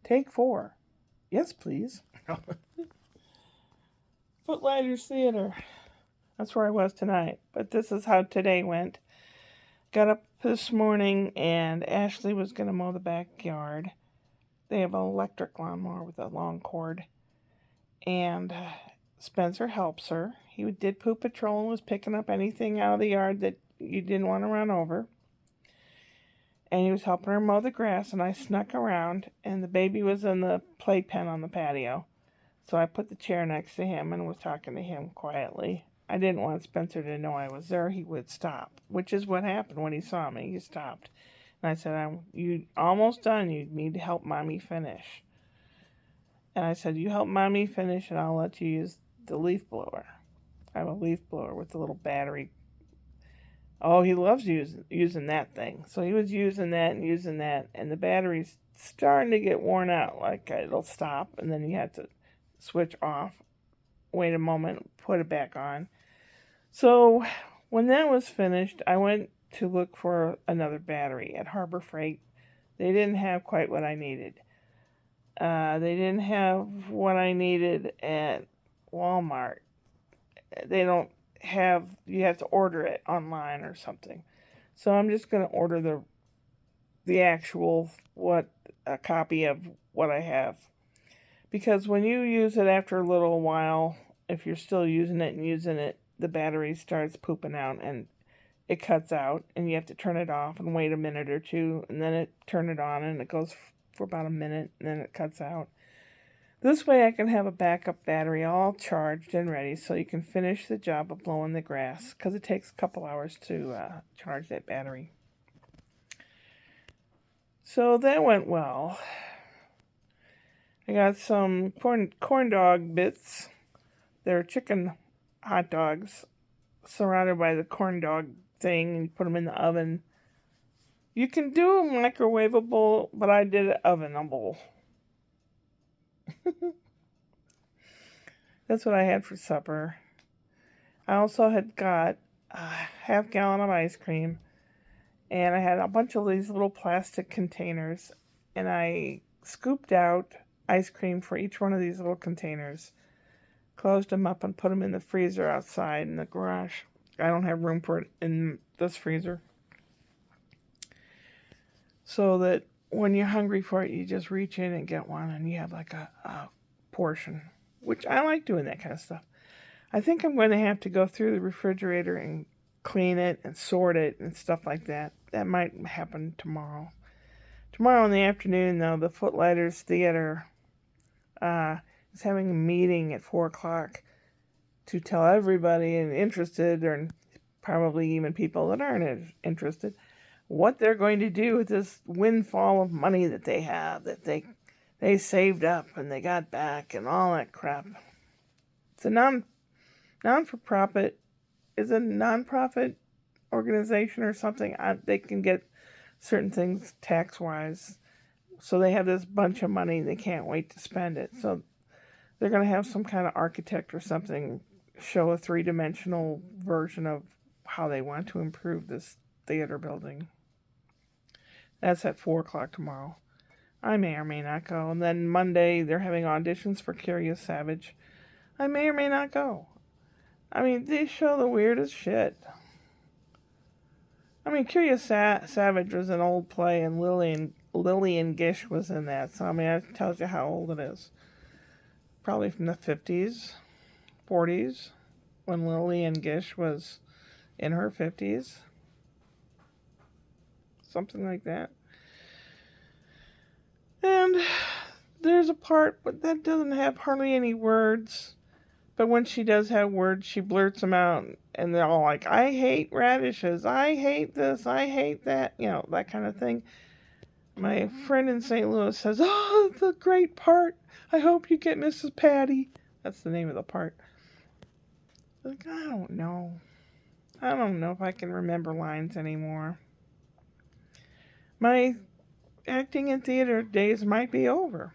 Take 4. Yes, please. Footlighters Theater. That's where I was tonight. But this is how today went. Got up this morning and Ashley was going to mow the backyard. They have an electric lawnmower with a long cord. And Spencer helps her. He did poop patrol and was picking up anything out of the yard that you didn't want to run over. And he was helping her mow the grass, and I snuck around, and the baby was in the playpen on the patio. So I put the chair next to him and was talking to him quietly. I didn't want Spencer to know I was there. He would stop, which is what happened when he saw me. He stopped. And I said, you almost done. You need to help Mommy finish. And I said, you help Mommy finish, and I'll let you use the leaf blower. I have a leaf blower with a little battery. Oh, he loves using that thing. So he was using that, and the battery's starting to get worn out. Like, it'll stop, and then you have to switch off, wait a moment, put it back on. So when that was finished, I went to look for another battery at Harbor Freight. They didn't have quite what I needed. They didn't have what I needed at Walmart. They don't have, you have to order it online or something. So I'm just going to order the actual, a copy of what I have. Because when you use it after a little while, if you're still using it, the battery starts pooping out and it cuts out, and you have to turn it off and wait a minute or two, and then turn it on, and it goes for about a minute, and then it cuts out. This way I can have a backup battery all charged and ready so you can finish the job of blowing the grass, because it takes a couple hours to charge that battery. So that went well. I got some corn dog bits. They're chicken hot dogs surrounded by the corn dog thing, and you put them in the oven. You can do a microwavable, but I did an ovenable. That's what I had for supper. I also had got a half gallon of ice cream, and I had a bunch of these little plastic containers, and I scooped out ice cream for each one of these little containers, closed them up, and put them in the freezer outside in the garage. I don't have room for it in this freezer. So that when you're hungry for it, you just reach in and get one, and you have like a portion, which I like doing that kind of stuff. I think I'm going to have to go through the refrigerator and clean it and sort it and stuff like that. That might happen tomorrow. Tomorrow in the afternoon, though, the Footlighters Theater is having a meeting at 4 o'clock to tell everybody interested, or probably even people that aren't interested, what they're going to do with this windfall of money that they have, that they saved up and they got back and all that crap. It's a non-for-profit, is a non-profit organization or something. They can get certain things tax-wise. So they have this bunch of money and they can't wait to spend it. So they're going to have some kind of architect or something show a 3-dimensional version of how they want to improve this theater building. That's at 4 o'clock tomorrow. I may or may not go. And then Monday, they're having auditions for Curious Savage. I may or may not go. I mean, they show the weirdest shit. I mean, Curious Savage was an old play, and Lillian Gish was in that. So, I mean, that tells you how old it is. Probably from the 50s, 40s, when Lillian Gish was in her 50s. Something like that. And there's a part that doesn't have hardly any words. But when she does have words, she blurts them out. And they're all like, I hate radishes. I hate this. I hate that. You know, that kind of thing. My friend in St. Louis says, oh, it's a great part. I hope you get Mrs. Patty. That's the name of the part. Like, I don't know. I don't know if I can remember lines anymore. My acting in theater days might be over.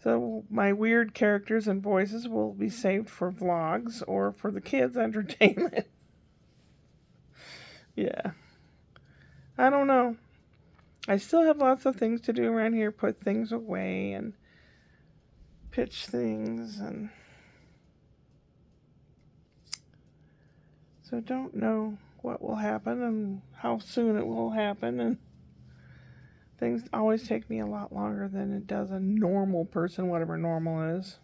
So my weird characters and voices will be saved for vlogs or for the kids' entertainment. Yeah. I don't know. I still have lots of things to do around here, put things away and pitch things, and so don't know what will happen and how soon it will happen, and things always take me a lot longer than it does a normal person, whatever normal is.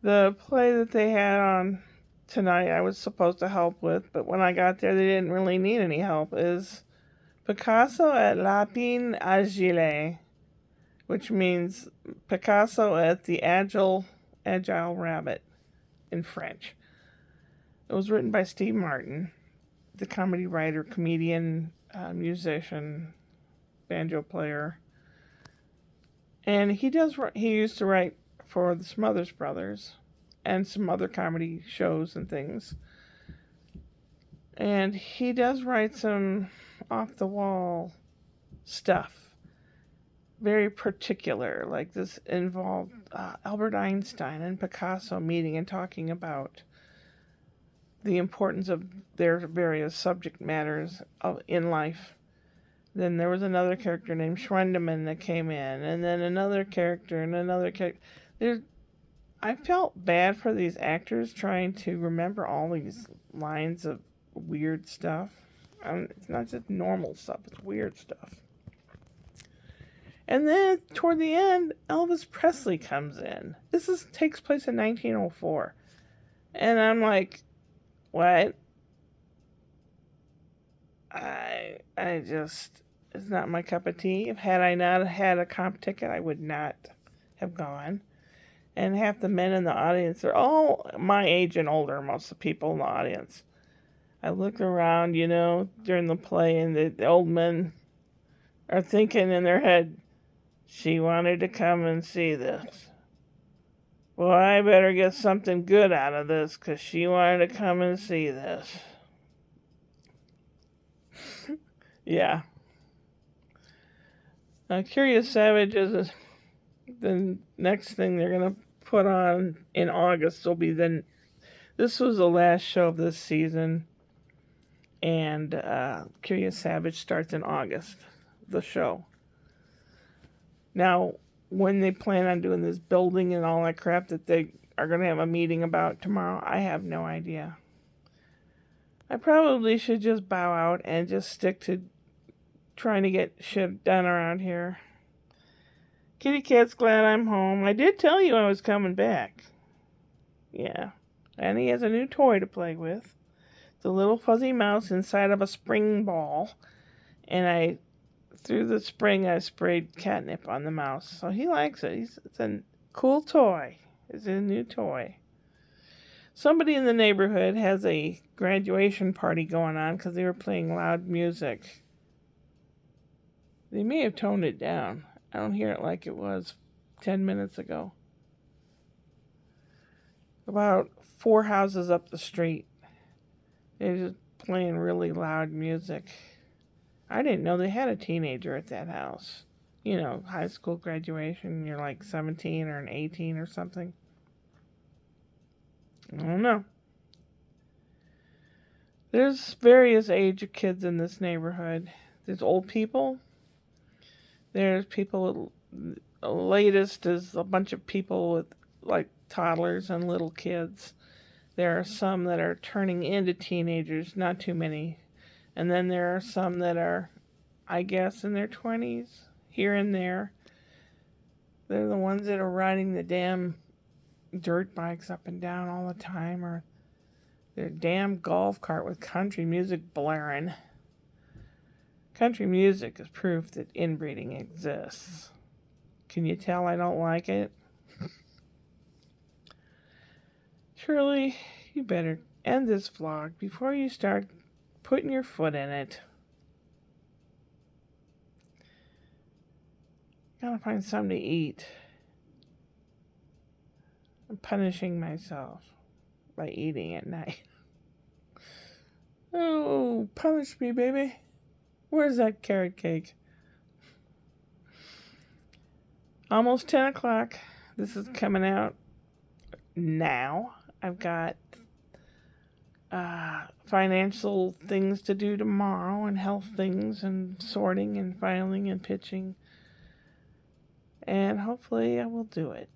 The play that they had on tonight I was supposed to help with, but when I got there they didn't really need any help, is Picasso at Lapin Agile, which means Picasso at the Agile Rabbit in French. It was written by Steve Martin, the comedy writer, comedian, musician, banjo player. And he used to write for the Smothers Brothers and some other comedy shows and things. And he does write some off the wall stuff, very particular. Like this involved Albert Einstein and Picasso meeting and talking about the importance of their various subject matters in life. Then there was another character named Schwendeman that came in, and then another character and another character. I felt bad for these actors trying to remember all these lines of weird stuff. It's not just normal stuff, it's weird stuff. And then toward the end, Elvis Presley comes in. Takes place in 1904. And I'm like, what? I just, it's not my cup of tea. Had I not had a comp ticket, I would not have gone. And half the men in the audience are all my age and older, most of the people in the audience. I look around, during the play, and the old men are thinking in their head, she wanted to come and see this. Well, I better get something good out of this, because she wanted to come and see this. Yeah. Curious Savage is the next thing they're going to put on in August. This was the last show of this season, and Curious Savage starts in August, the show. Now, when they plan on doing this building and all that crap that they are going to have a meeting about tomorrow, I have no idea. I probably should just bow out and just stick to trying to get shit done around here. Kitty Cat's glad I'm home. I did tell you I was coming back. Yeah. And he has a new toy to play with. It's a little fuzzy mouse inside of a spring ball. And through the spring, I sprayed catnip on the mouse. So he likes it. It's a cool toy. It's a new toy. Somebody in the neighborhood has a graduation party going on because they were playing loud music. They may have toned it down. I don't hear it like it was 10 minutes ago. About 4 houses up the street. They're just playing really loud music. I didn't know they had a teenager at that house. High school graduation, you're like 17 or 18 or something. I don't know. There's various age of kids in this neighborhood. There's old people. There's people with, the latest is a bunch of people with like toddlers and little kids. There are some that are turning into teenagers, not too many. And then there are some that are, I guess, in their 20s, here and there. They're the ones that are riding the damn dirt bikes up and down all the time, or their damn golf cart with country music blaring. Country music is proof that inbreeding exists. Can you tell I don't like it? Shirley, you better end this vlog before you start putting your foot in it. Gotta find something to eat. I'm punishing myself by eating at night. Oh, punish me, baby. Where's that carrot cake? Almost 10 o'clock. This is coming out now. I've got financial things to do tomorrow, and health things, and sorting, and filing, and pitching. And hopefully I will do it.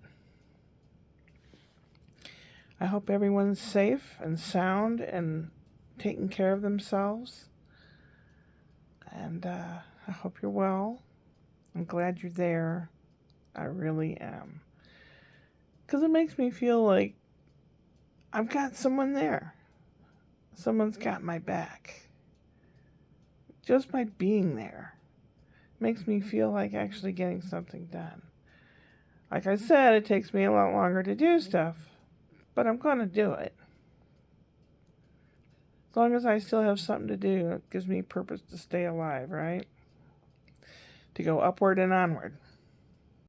I hope everyone's safe and sound and taking care of themselves. And I hope you're well. I'm glad you're there. I really am. Because it makes me feel like I've got someone there. Someone's got my back. Just by being there makes me feel like actually getting something done. Like I said, it takes me a lot longer to do stuff, but I'm going to do it. As long as I still have something to do, it gives me purpose to stay alive, right? To go upward and onward.